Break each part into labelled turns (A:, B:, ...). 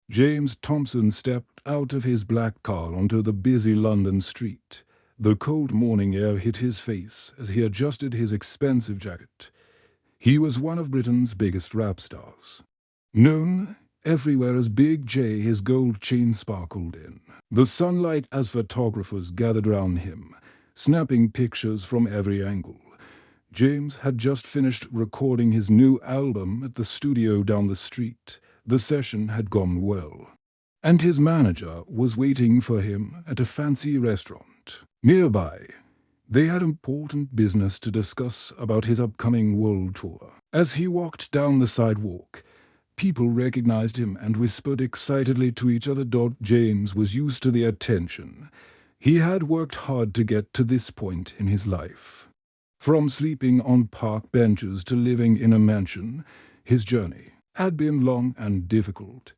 A: James Thompson stepped out of his black car onto the busy London street. The cold morning air hit his face as he adjusted his expensive jacket. He was one of Britain's biggest rap stars. Known everywhere as Big J, his gold chain sparkled in the sunlight as photographers gathered round him, snapping pictures from every angle. James had just finished recording his new album at the studio down the street. The session had gone well, and his manager was waiting for him at a fancy restaurant nearby. They had important business to discuss about his upcoming world tour. As he walked down the sidewalk, people recognized him and whispered excitedly to each other. James was used to the attention. He had worked hard to get to this point in his life. From sleeping on park benches to living in a mansion, his journey had been long and difficult.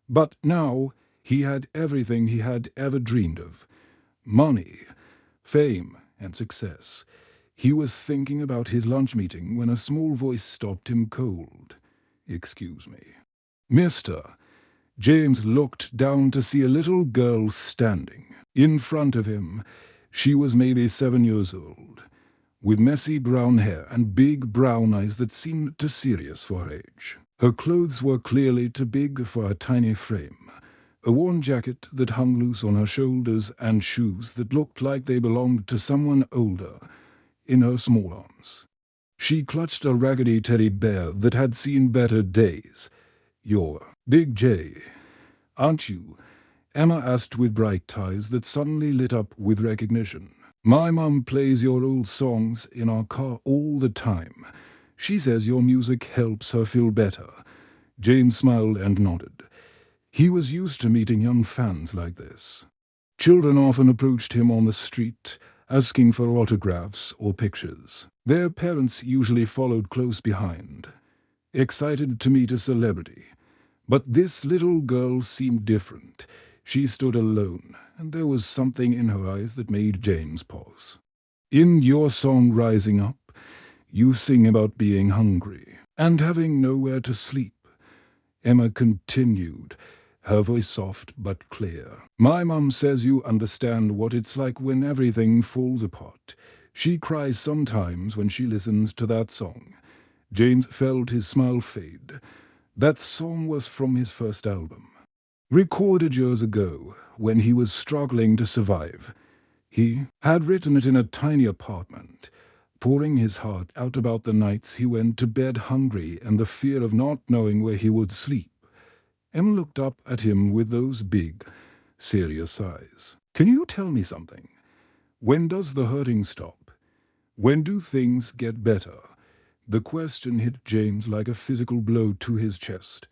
A: But now he had everything he had ever dreamed of: money, fame, and success. He was thinking about his lunch meeting when a small voice stopped him cold. "Excuse me, Mister." James looked down to see a little girl standing in front of him. She was maybe 7 years old, with messy brown hair and big brown eyes that seemed too serious for her age. Her clothes were clearly too big for a tiny frame. A worn jacket that hung loose on her shoulders and shoes that looked like they belonged to someone older in her small arms. She clutched a raggedy teddy bear that had seen better days. "You're Big J, aren't you?" Emma asked with bright eyes that suddenly lit up with recognition. "My mum plays your old songs in our car all the time. She says your music helps her feel better." James smiled and nodded. He was used to meeting young fans like this. Children often approached him on the street, asking for autographs or pictures. Their parents usually followed close behind, excited to meet a celebrity. But this little girl seemed different. She stood alone, and there was something in her eyes that made James pause. "In your song Rising Up, you sing about being hungry and having nowhere to sleep," Emma continued, her voice soft but clear. "My mum says you understand what it's like when everything falls apart. She cries sometimes when she listens to that song." James felt his smile fade. That song was from his first album, recorded years ago when he was struggling to survive. He had written it in a tiny apartment, pouring his heart out about the nights he went to bed hungry and the fear of not knowing where he would sleep. Emma looked up at him with those big, serious eyes. "Can you tell me something? When does the hurting stop? When do things get better?" The question hit James like a physical blow to his chest.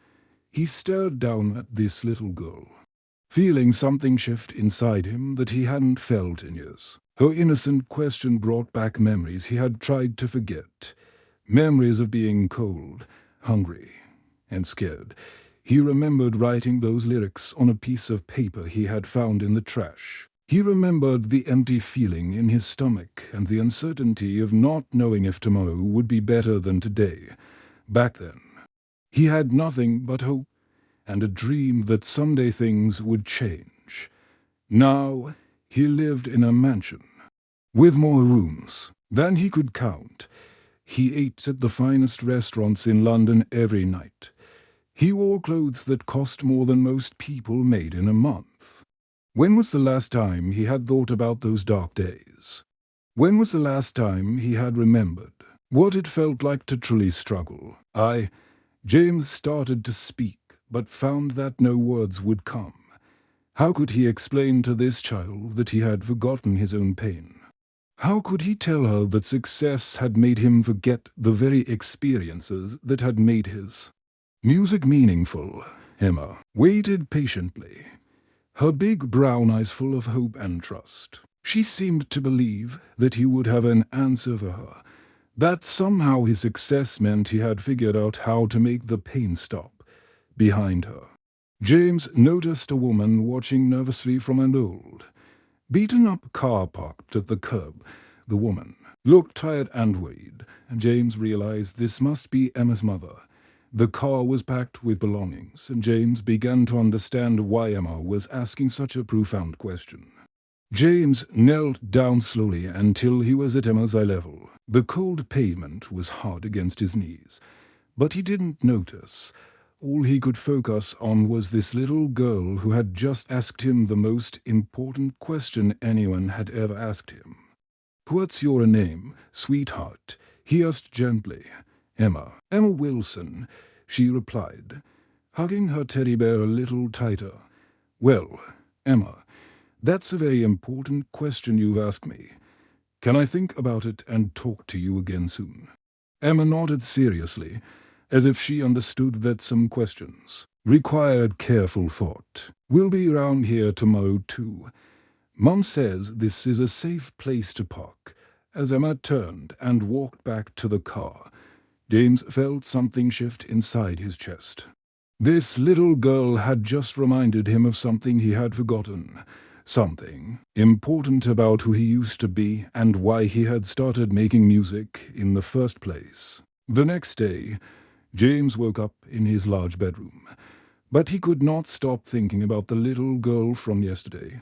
A: He stared down at this little girl, feeling something shift inside him that he hadn't felt in years. Her innocent question brought back memories he had tried to forget. Memories of being cold, hungry, and scared. He remembered writing those lyrics on a piece of paper he had found in the trash. He remembered the empty feeling in his stomach and the uncertainty of not knowing if tomorrow would be better than today. Back then, he had nothing but hope and a dream that someday things would change. Now, he lived in a mansion, with more rooms than he could count. He ate at the finest restaurants in London every night. He wore clothes that cost more than most people made in a month. When was the last time he had thought about those dark days? When was the last time he had remembered what it felt like to truly struggle? James started to speak, but found that no words would come. How could he explain to this child that he had forgotten his own pain? How could he tell her that success had made him forget the very experiences that had made his music meaningful? Emma waited patiently, her big brown eyes full of hope and trust. She seemed to believe that he would have an answer for her, that somehow his success meant he had figured out how to make the pain stop. Behind her, James noticed a woman watching nervously from an old, beaten-up car parked at the curb. The woman looked tired and worried, and James realized this must be Emma's mother. The car was packed with belongings, and James began to understand why Emma was asking such a profound question. James knelt down slowly until he was at Emma's eye level. The cold pavement was hard against his knees, but he didn't notice. All he could focus on was this little girl who had just asked him the most important question anyone had ever asked him. "What's your name, sweetheart?" he asked gently. Emma Wilson," she replied, hugging her teddy bear a little tighter. "Well, Emma, that's a very important question you've asked me. Can I think about it and talk to you again soon?" Emma nodded seriously, as if she understood that some questions required careful thought. "We'll be around here tomorrow too. Mom says this is a safe place to park." As Emma turned and walked back to the car, James felt something shift inside his chest. This little girl had just reminded him of something he had forgotten. Something important about who he used to be and why he had started making music in the first place. The next day, James woke up in his large bedroom, but he could not stop thinking about the little girl from yesterday.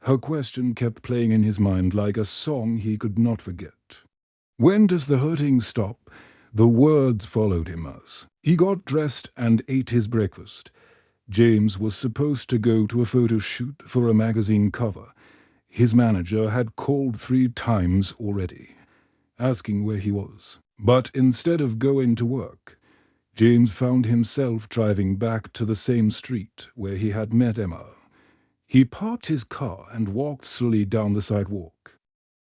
A: Her question kept playing in his mind like a song he could not forget. "When does the hurting stop?" The words followed him as he got dressed and ate his breakfast. James was supposed to go to a photo shoot for a magazine cover. His manager had called 3 times already, asking where he was. But instead of going to work, James found himself driving back to the same street where he had met Emma. He parked his car and walked slowly down the sidewalk,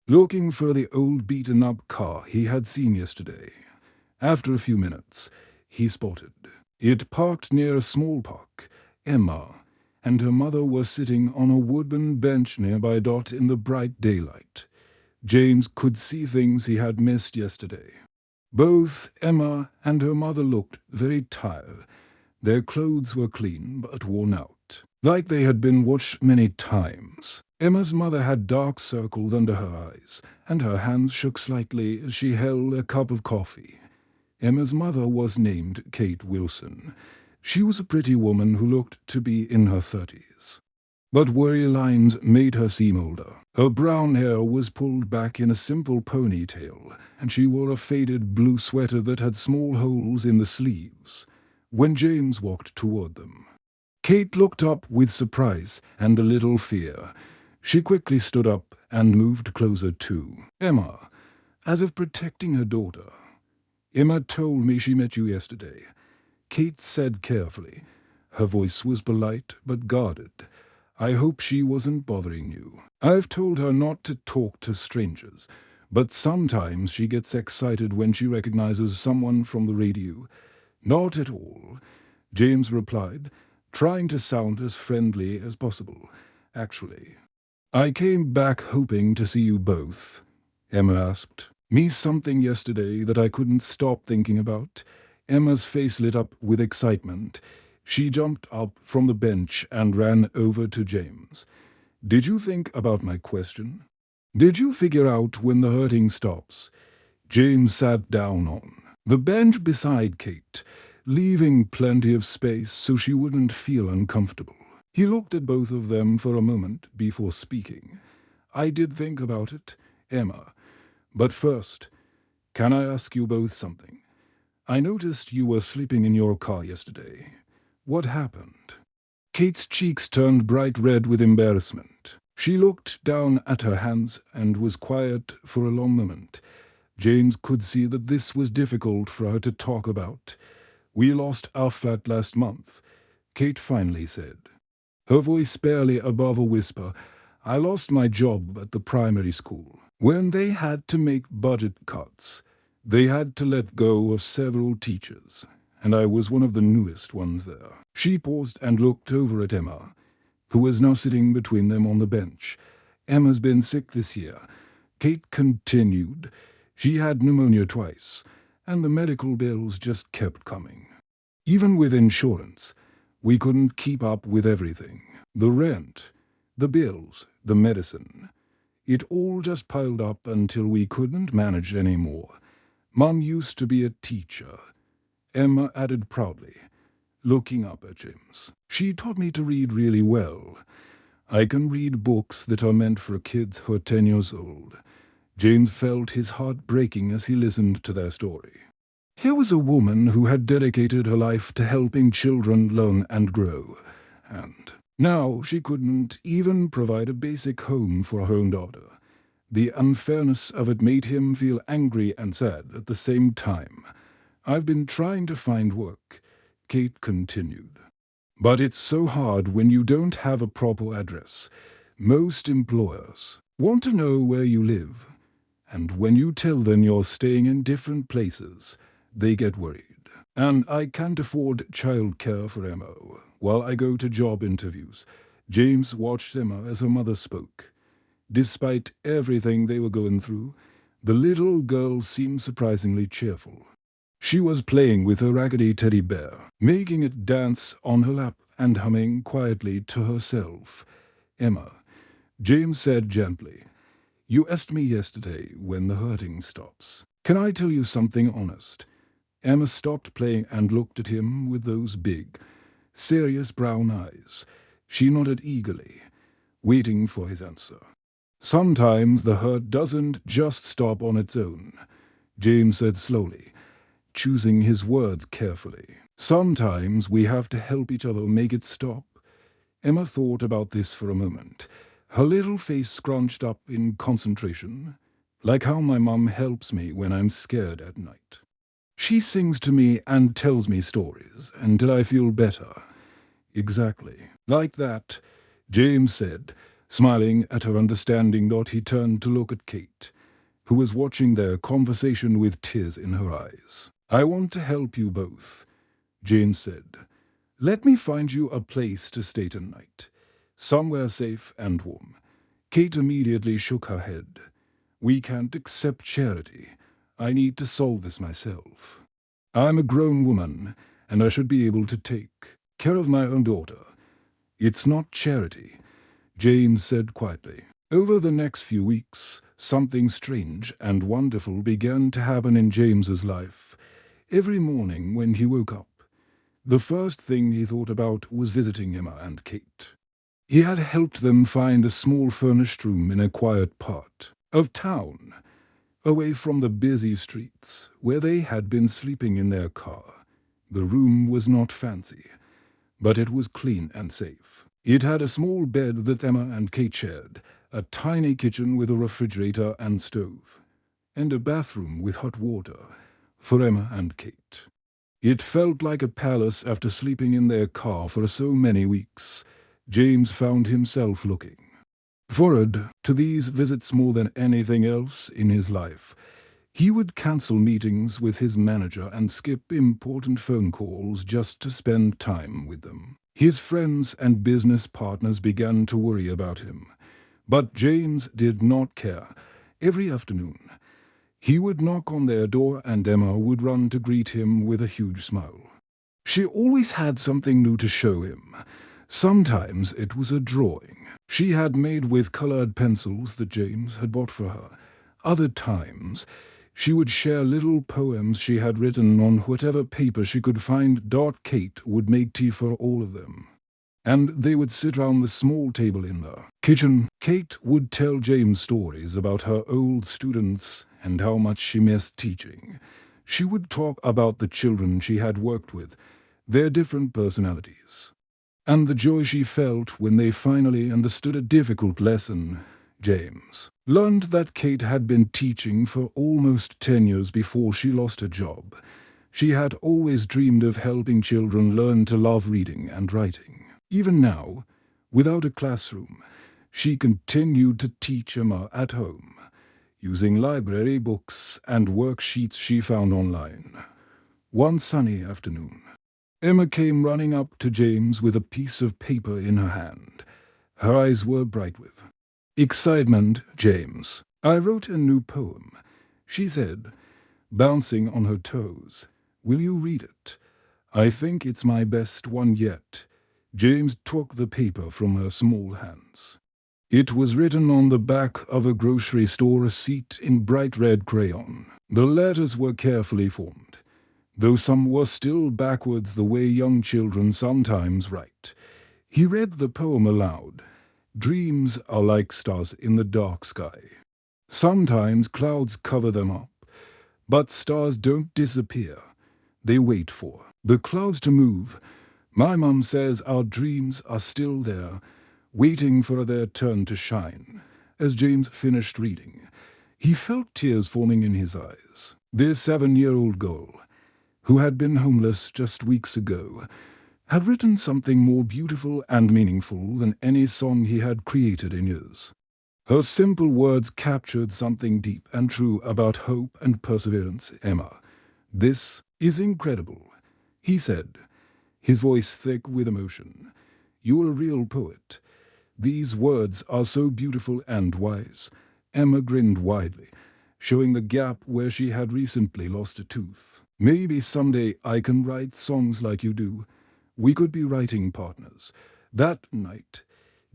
A: looking for the old beaten-up car he had seen yesterday. After a few minutes, he spotted it parked near a small park. Emma and her mother were sitting on a wooden bench nearby in the bright daylight. James could see things he had missed yesterday. Both Emma and her mother looked very tired. Their clothes were clean but worn out, like they had been washed many times. Emma's mother had dark circles under her eyes, and her hands shook slightly as she held a cup of coffee. Emma's mother was named Kate Wilson. She was a pretty woman who looked to be in her 30s. But worry lines made her seem older. Her brown hair was pulled back in a simple ponytail, and she wore a faded blue sweater that had small holes in the sleeves. When James walked toward them, Kate looked up with surprise and a little fear. She quickly stood up and moved closer to Emma, as if protecting her daughter. "Emma told me she met you yesterday," Kate said carefully. Her voice was polite but guarded. "I hope she wasn't bothering you. I've told her not to talk to strangers, but sometimes she gets excited when she recognizes someone from the radio." "Not at all," James replied, trying to sound as friendly as possible. "Actually, I came back hoping to see you both." Emma asked me something yesterday that I couldn't stop thinking about. Emma's face lit up with excitement. She jumped up from the bench and ran over to James. "Did you think about my question? Did you figure out when the hurting stops?" James sat down on the bench beside Kate, leaving plenty of space so she wouldn't feel uncomfortable. He looked at both of them for a moment before speaking. "I did think about it, Emma. But first, can I ask you both something? I noticed you were sleeping in your car yesterday. What happened?" Kate's cheeks turned bright red with embarrassment. She looked down at her hands and was quiet for a long moment. James could see that this was difficult for her to talk about. "We lost our flat last month," Kate finally said, her voice barely above a whisper. "I lost my job at the primary school. When they had to make budget cuts, they had to let go of several teachers, and I was one of the newest ones there." She paused and looked over at Emma, who was now sitting between them on the bench. "Emma's been sick this year," Kate continued. "She had pneumonia twice, and the medical bills just kept coming. Even with insurance, we couldn't keep up with everything. The rent, the bills, the medicine. It all just piled up until we couldn't manage anymore. Mom used to be a teacher, Emma added proudly, looking up at James. She taught me to read really well. I can read books that are meant for kids who are 10 years old. James felt his heart breaking as he listened to their story. Here was a woman who had dedicated her life to helping children learn and grow, and now she couldn't even provide a basic home for her own daughter. The unfairness of it made him feel angry and sad at the same time. I've been trying to find work, Kate continued. But it's so hard when you don't have a proper address. Most employers want to know where you live, and when you tell them you're staying in different places, they get worried. And I can't afford childcare for Emma while I go to job interviews. James watched Emma as her mother spoke. Despite everything they were going through, the little girl seemed surprisingly cheerful. She was playing with her raggedy teddy bear, making it dance on her lap and humming quietly to herself. Emma, James said gently, you asked me yesterday when the hurting stops. Can I tell you something honest? Emma stopped playing and looked at him with those big, serious brown eyes. She nodded eagerly, waiting for his answer. Sometimes the hurt doesn't just stop on its own, James said slowly, choosing his words carefully. Sometimes we have to help each other make it stop. Emma thought about this for a moment, her little face scrunched up in concentration, like how my mom helps me when I'm scared at night. She sings to me and tells me stories until I feel better. Exactly. Like that, James said, smiling at her understanding note. He turned to look at Kate, who was watching their conversation with tears in her eyes. I want to help you both, James said. Let me find you a place to stay tonight, somewhere safe and warm. Kate immediately shook her head. We can't accept charity. I need to solve this myself. I'm a grown woman, and I should be able to take care of my own daughter. It's not charity, James said quietly. Over the next few weeks, something strange and wonderful began to happen in James's life. Every morning when he woke up, the first thing he thought about was visiting Emma and Kate. He had helped them find a small furnished room in a quiet part of town, away from the busy streets where they had been sleeping in their car. The room was not fancy, but it was clean and safe. It had a small bed that Emma and Kate shared, a tiny kitchen with a refrigerator and stove, and a bathroom with hot water for Emma and Kate. It felt like a palace after sleeping in their car for so many weeks. James found himself looking forward to these visits more than anything else in his life. He would cancel meetings with his manager and skip important phone calls just to spend time with them. His friends and business partners began to worry about him, but James did not care. Every afternoon, he would knock on their door and Emma would run to greet him with a huge smile. She always had something new to show him. Sometimes it was a drawing she had made with colored pencils that James had bought for her. Other times, she would share little poems she had written on whatever paper she could find. Kate would make tea for all of them, and they would sit round the small table in the kitchen. Kate would tell James stories about her old students and how much she missed teaching. She would talk about the children she had worked with, their different personalities, and the joy she felt when they finally understood a difficult lesson. James learned that Kate had been teaching for almost 10 years before she lost her job. She had always dreamed of helping children learn to love reading and writing. Even now, without a classroom, she continued to teach Emma at home, using library books and worksheets she found online. One sunny afternoon, Emma came running up to James with a piece of paper in her hand. Her eyes were bright with excitement. James, I wrote a new poem, she said, bouncing on her toes. Will you read it? I think it's my best one yet. James took the paper from her small hands. It was written on the back of a grocery store receipt in bright red crayon. The letters were carefully formed, though some were still backwards the way young children sometimes write. He read the poem aloud. Dreams are like stars in the dark sky. Sometimes clouds cover them up, but stars don't disappear. They wait for the clouds to move. My mum says our dreams are still there, waiting for their turn to shine. As James finished reading, he felt tears forming in his eyes. This 7-year-old girl, who had been homeless just weeks ago, had written something more beautiful and meaningful than any song he had created in years. Her simple words captured something deep and true about hope and perseverance. Emma, this is incredible, he said, his voice thick with emotion. You're a real poet. These words are so beautiful and wise. Emma grinned widely, showing the gap where she had recently lost a tooth. Maybe someday I can write songs like you do. We could be writing partners. That night,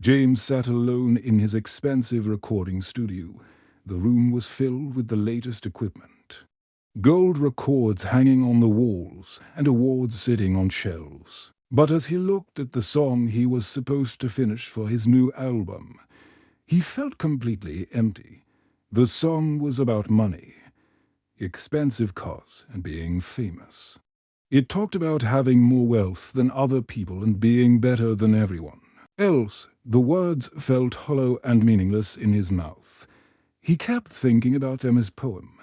A: James sat alone in his expensive recording studio. The room was filled with the latest equipment. Gold records hanging on the walls and awards sitting on shelves. But as he looked at the song he was supposed to finish for his new album, he felt completely empty. The song was about money, expensive cars, and being famous. It talked about having more wealth than other people and being better than everyone else. The words felt hollow and meaningless in his mouth. He kept thinking about Emma's poem.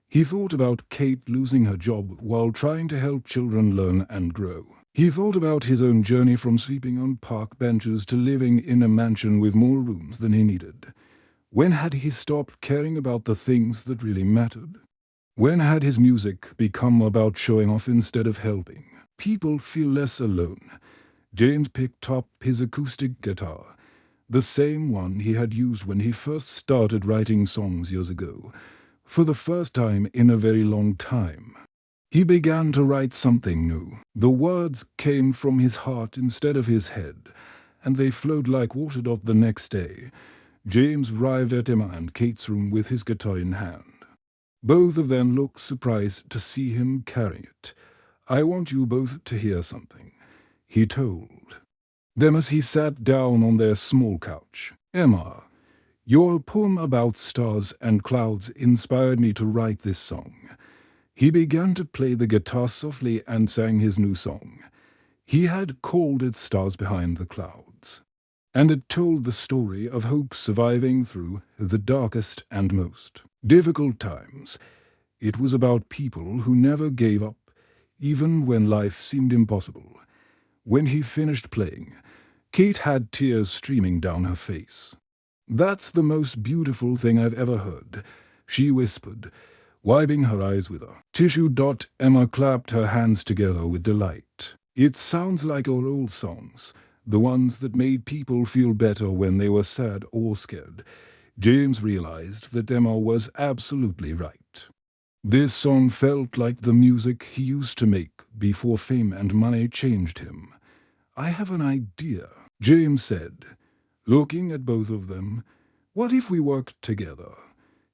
A: He thought about Kate losing her job while trying to help children learn and grow. He thought about his own journey from sleeping on park benches to living in a mansion with more rooms than he needed. When had he stopped caring about the things that really mattered? When had his music become about showing off instead of helping people feel less alone? James picked up his acoustic guitar, the same one he had used when he first started writing songs years ago. For the first time in a very long time, he began to write something new. The words came from his heart instead of his head, and they flowed like water. The next day, James arrived at Emma and Kate's room with his guitar in hand. Both of them looked surprised to see him carrying it. I want you both to hear something, he told them as he sat down on their small couch. Emma, your poem about stars and clouds inspired me to write this song. He began to play the guitar softly and sang his new song. He had called it Stars Behind the Clouds, and it told the story of hope surviving through the darkest and most difficult times. It was about people who never gave up, even when life seemed impossible. When he finished playing, Kate had tears streaming down her face. That's the most beautiful thing I've ever heard, she whispered, wiping her eyes with a tissue. Emma clapped her hands together with delight. It sounds like our old songs, the ones that made people feel better when they were sad or scared. James realized that Emma was absolutely right. This song felt like the music he used to make before fame and money changed him. I have an idea, James said, looking at both of them. What if we worked together?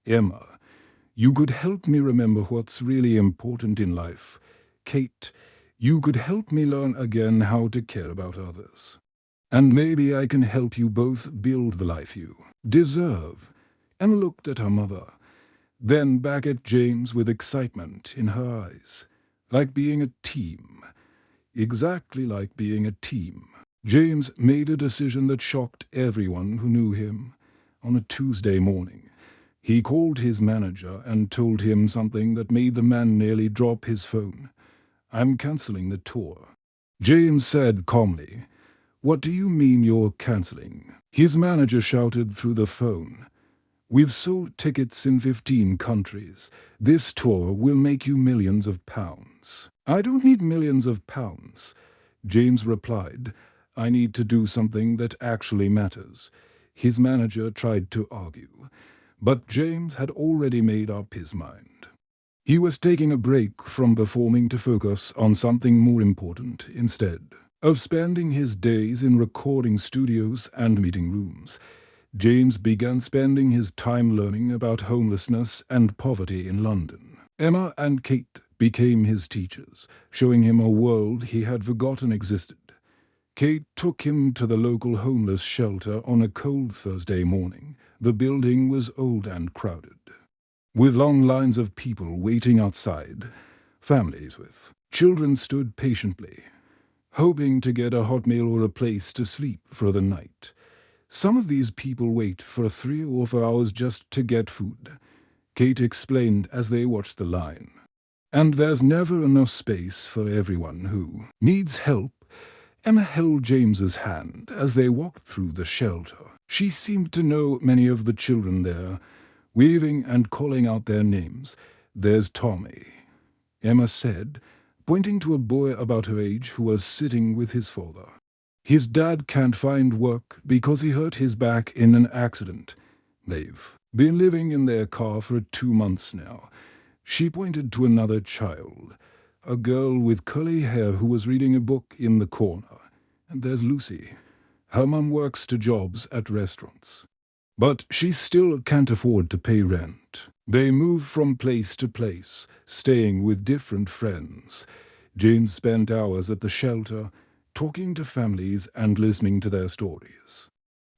A: Emma, you could help me remember what's really important in life. Kate, you could help me learn again how to care about others. And maybe I can help you both build the life you deserve. Emma looked at her mother, then back at James with excitement in her eyes. Like being a team. Exactly like being a team. James made a decision that shocked everyone who knew him. On a Tuesday morning, he called his manager and told him something that made the man nearly drop his phone. I'm cancelling the tour. James said calmly, What do you mean you're cancelling? His manager shouted through the phone. We've sold tickets in 15 countries. This tour will make you millions of pounds. I don't need millions of pounds, James replied. I need to do something that actually matters. His manager tried to argue, but James had already made up his mind. He was taking a break from performing to focus on something more important instead of spending his days in recording studios and meeting rooms. James began spending his time learning about homelessness and poverty in London. Emma and Kate became his teachers, showing him a world he had forgotten existed. Kate took him to the local homeless shelter on a cold Thursday morning. The building was old and crowded, with long lines of people waiting outside. Families with children stood patiently, hoping to get a hot meal or a place to sleep for the night. Some of these people wait for 3 or 4 hours just to get food, Kate explained as they watched the line. And there's never enough space for everyone who needs help. Emma held James's hand as they walked through the shelter. She seemed to know many of the children there, waving and calling out their names. "There's Tommy," Emma said, pointing to a boy about her age who was sitting with his father. "His dad can't find work because he hurt his back in an accident. They've been living in their car for 2 months now." She pointed to another child, a girl with curly hair who was reading a book in the corner. "And there's Lucy. Her mum works 2 jobs at restaurants, but she still can't afford to pay rent. They move from place to place, staying with different friends." James spent hours at the shelter, talking to families and listening to their stories.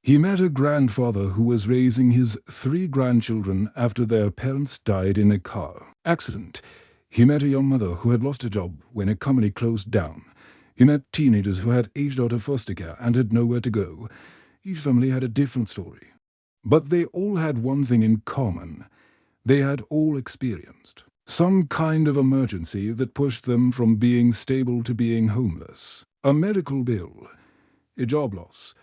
A: He met a grandfather who was raising his 3 grandchildren after their parents died in a car accident. He met a young mother who had lost a job when a company closed down. He met teenagers who had aged out of foster care and had nowhere to go. Each family had a different story, but they all had one thing in common. They had all experienced some kind of emergency that pushed them from being stable to being homeless. A medical bill, a job loss,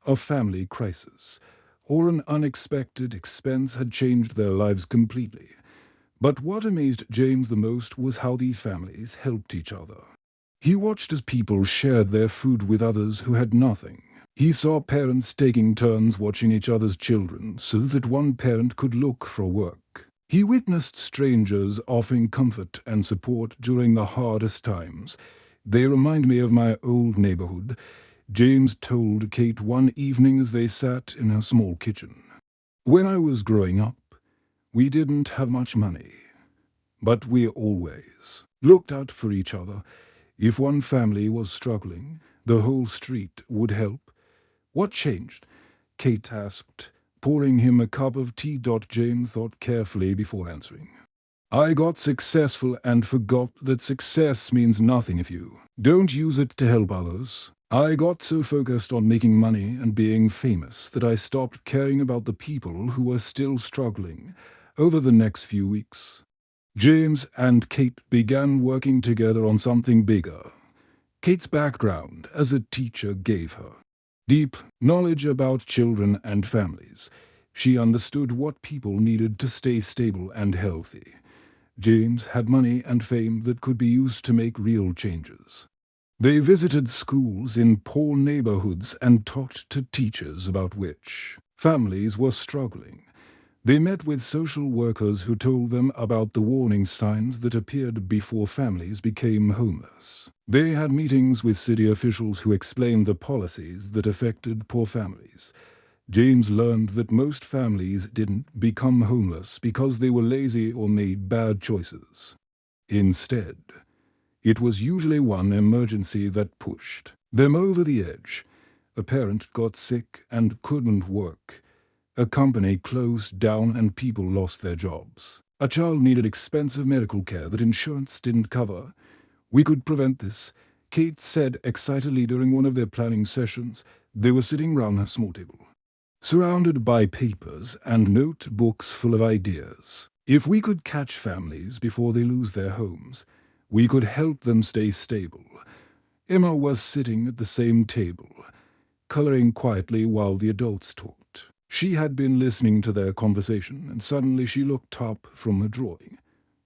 A: a family crisis, or an unexpected expense had changed their lives completely. But what amazed James the most was how these families helped each other. He watched as people shared their food with others who had nothing. He saw parents taking turns watching each other's children so that one parent could look for work. He witnessed strangers offering comfort and support during the hardest times. "They remind me of my old neighborhood," James told Kate one evening as they sat in her small kitchen. "When I was growing up, we didn't have much money, but we always looked out for each other. If one family was struggling, the whole street would help." "What changed?" Kate asked, pouring him a cup of tea. James thought carefully before answering. "I got successful and forgot that success means nothing if you don't use it to help others. I got so focused on making money and being famous that I stopped caring about the people who were still struggling." Over the next few weeks, James and Kate began working together on something bigger. Kate's background as a teacher gave her deep knowledge about children and families. She understood what people needed to stay stable and healthy. James had money and fame that could be used to make real changes. They visited schools in poor neighborhoods and talked to teachers about which families were struggling. They met with social workers who told them about the warning signs that appeared before families became homeless. They had meetings with city officials who explained the policies that affected poor families. James learned that most families didn't become homeless because they were lazy or made bad choices. Instead, it was usually one emergency that pushed them over the edge. A parent got sick and couldn't work. A company closed down and people lost their jobs. A child needed expensive medical care that insurance didn't cover. "We could prevent this," Kate said excitedly during one of their planning sessions. They were sitting round a small table, surrounded by papers and notebooks full of ideas. "If we could catch families before they lose their homes, we could help them stay stable." Emma was sitting at the same table, coloring quietly while the adults talked. She had been listening to their conversation, and suddenly she looked up from her drawing.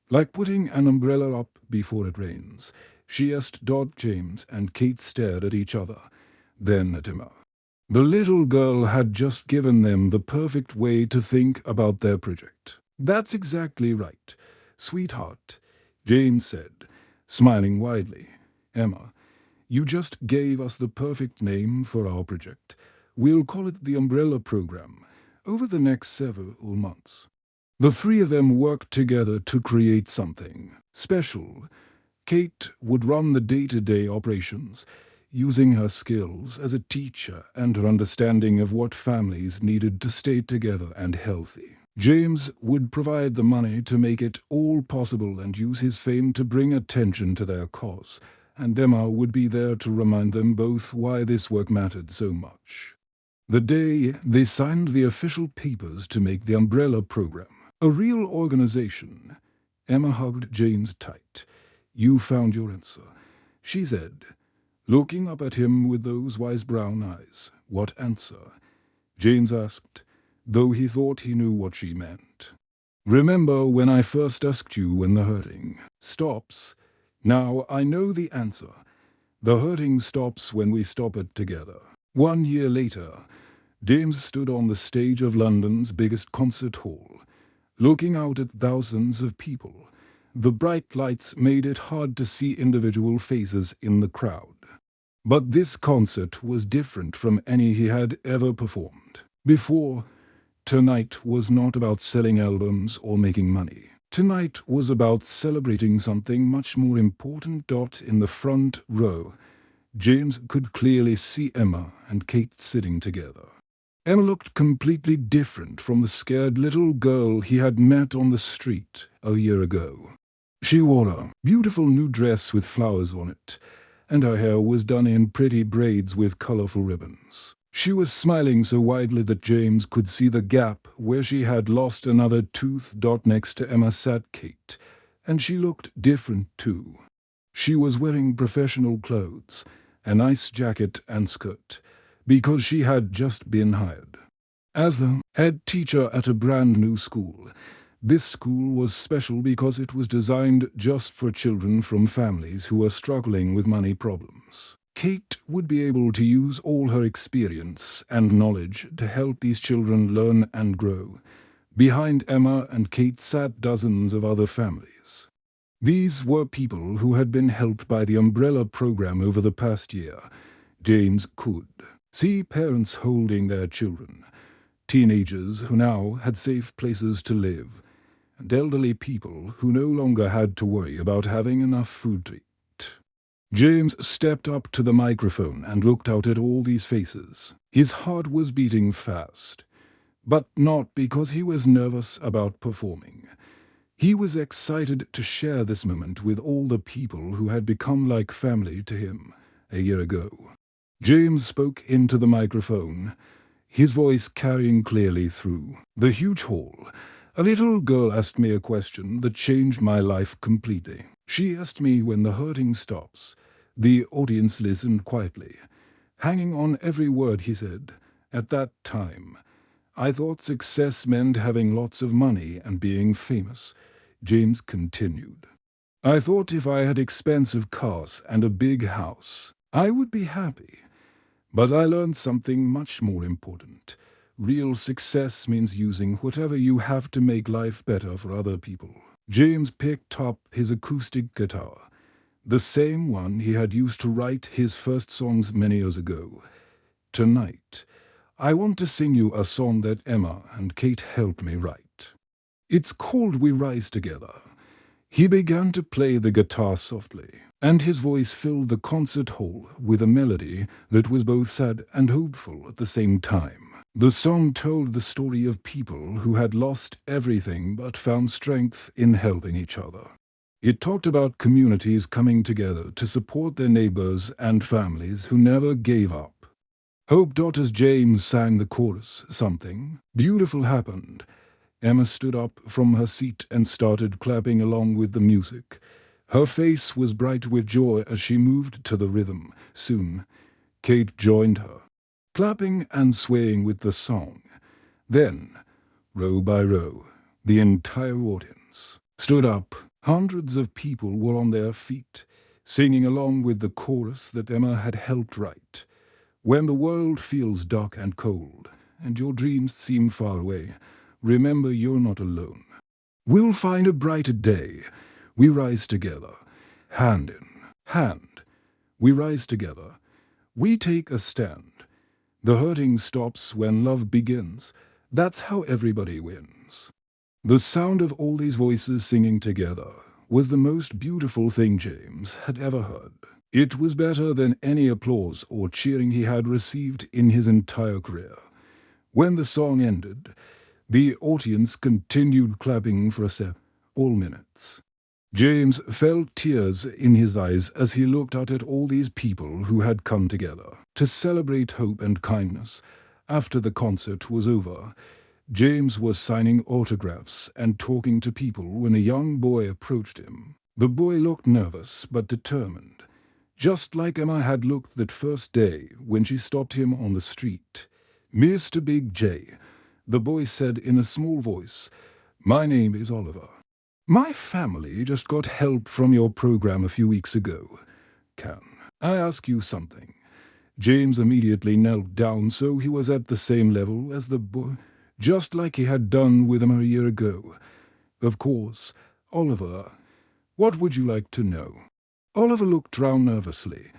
A: "Like putting an umbrella up before it rains," she asked. James and Kate stared at each other, then at Emma. The little girl had just given them the perfect way to think about their project. "That's exactly right, sweetheart," James said, smiling widely. "Emma, you just gave us the perfect name for our project. We'll call it the Umbrella Program. Over the next several months, The three of them worked together to create something special. Kate would run the day-to-day operations, using her skills as a teacher and her understanding of what families needed to stay together and healthy. James would provide the money to make it all possible and use his fame to bring attention to their cause, and Emma would be there to remind them both why this work mattered so much. The day they signed the official papers to make the Umbrella Program a real organization, Emma hugged James tight. "You found your answer," she said, looking up at him with those wise brown eyes. "What answer?" James asked, though he thought he knew what she meant. "Remember when I first asked you when the hurting stops? Now I know the answer. The hurting stops when we stop it together." 1 year later, James stood on the stage of London's biggest concert hall, looking out at thousands of people. The bright lights made it hard to see individual faces in the crowd. But this concert was different from any he had ever performed before. Tonight was not about selling albums or making money. Tonight was about celebrating something much more important. In the front row, James could clearly see Emma and Kate sitting together. Emma looked completely different from the scared little girl he had met on the street a year ago. She wore a beautiful new dress with flowers on it, and her hair was done in pretty braids with colorful ribbons. She was smiling so widely that James could see the gap where she had lost another tooth. Next to Emma sat Kate, and she looked different too. She was wearing professional clothes, a nice jacket and skirt, because she had just been hired as the head teacher at a brand new school. This school was special because it was designed just for children from families who were struggling with money problems. Kate would be able to use all her experience and knowledge to help these children learn and grow. Behind Emma and Kate sat dozens of other families. These were people who had been helped by the Umbrella Program over the past year. James could see parents holding their children, teenagers who now had safe places to live, and elderly people who no longer had to worry about having enough food to eat. James stepped up to the microphone and looked out at all these faces. His heart was beating fast, but not because he was nervous about performing. He was excited to share this moment with all the people who had become like family to him a year ago. James spoke into the microphone, his voice carrying clearly through the huge hall. "A little girl asked me a question that changed my life completely. She asked me when the hurting stops." The audience listened quietly, hanging on every word he said. "At that time, I thought success meant having lots of money and being famous," James continued. "I thought if I had expensive cars and a big house, I would be happy. But I learned something much more important. Real success means using whatever you have to make life better for other people." James picked up his acoustic guitar, the same one he had used to write his first songs many years ago. "Tonight, I want to sing you a song that Emma and Kate helped me write. It's called We Rise Together." He began to play the guitar softly, and his voice filled the concert hall with a melody that was both sad and hopeful at the same time. The song told the story of people who had lost everything but found strength in helping each other. It talked about communities coming together to support their neighbors and families who never gave up. "Hope." As James sang the chorus, something beautiful happened. Emma stood up from her seat and started clapping along with the music. Her face was bright with joy as she moved to the rhythm. Soon, Kate joined her, clapping and swaying with the song. Then, row by row, the entire audience stood up. Hundreds of people were on their feet, singing along with the chorus that Emma had helped write. "When the world feels dark and cold, and your dreams seem far away, remember you're not alone. We'll find a brighter day. We rise together, hand in hand. We rise together. We take a stand. The hurting stops when love begins. That's how everybody wins." The sound of all these voices singing together was the most beautiful thing James had ever heard. It was better than any applause or cheering he had received in his entire career. When the song ended, the audience continued clapping for all minutes. James felt tears in his eyes as he looked out at all these people who had come together to celebrate hope and kindness. After the concert was over, James was signing autographs and talking to people when a young boy approached him. The boy looked nervous but determined, just like Emma had looked that first day when she stopped him on the street. "Mr. Big J," the boy said in a small voice, "my name is Oliver. My family just got help from your program a few weeks ago. Can I ask you something?" James immediately knelt down so he was at the same level as the boy, just like he had done with him a year ago. "Of course, Oliver. What would you like to know?" Oliver looked round nervously,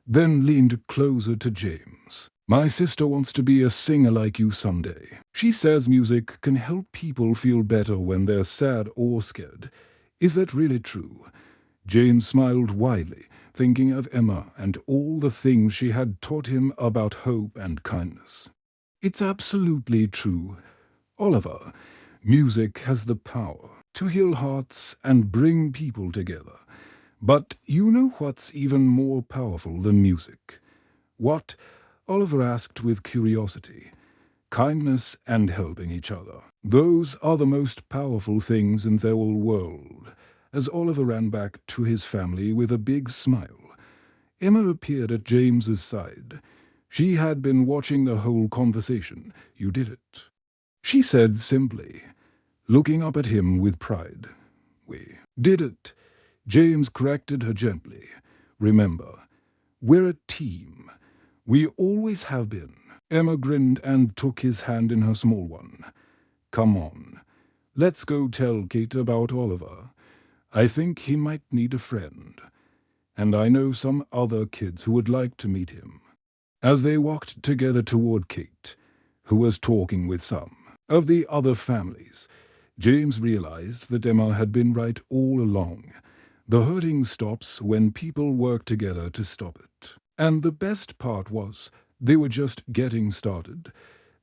A: then leaned closer to James. "My sister wants to be a singer like you someday. She says music can help people feel better when they're sad or scared. Is that really true?" James smiled widely, thinking of Emma and all the things she had taught him about hope and kindness. "It's absolutely true, Oliver. Music has the power to heal hearts and bring people together. But you know what's even more powerful than music?" "What?" Oliver asked with curiosity. "Kindness and helping each other. Those are the most powerful things in the whole world." As Oliver ran back to his family with a big smile, Emma appeared at James's side. She had been watching the whole conversation. "You did it," she said simply, looking up at him with pride. "We did it," James corrected her gently. "Remember, we're a team. We always have been." Emma grinned and took his hand in her small one. "Come on, let's go tell Kate about Oliver. I think he might need a friend. And I know some other kids who would like to meet him." As they walked together toward Kate, who was talking with some of the other families, James realized that Emma had been right all along. The hurting stops when people work together to stop it. And the best part was, they were just getting started.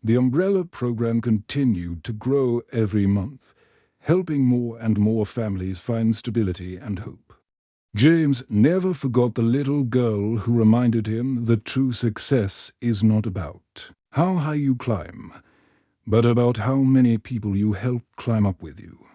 A: The umbrella program continued to grow every month, helping more and more families find stability and hope. James never forgot the little girl who reminded him that true success is not about how high you climb, but about how many people you help climb up with you.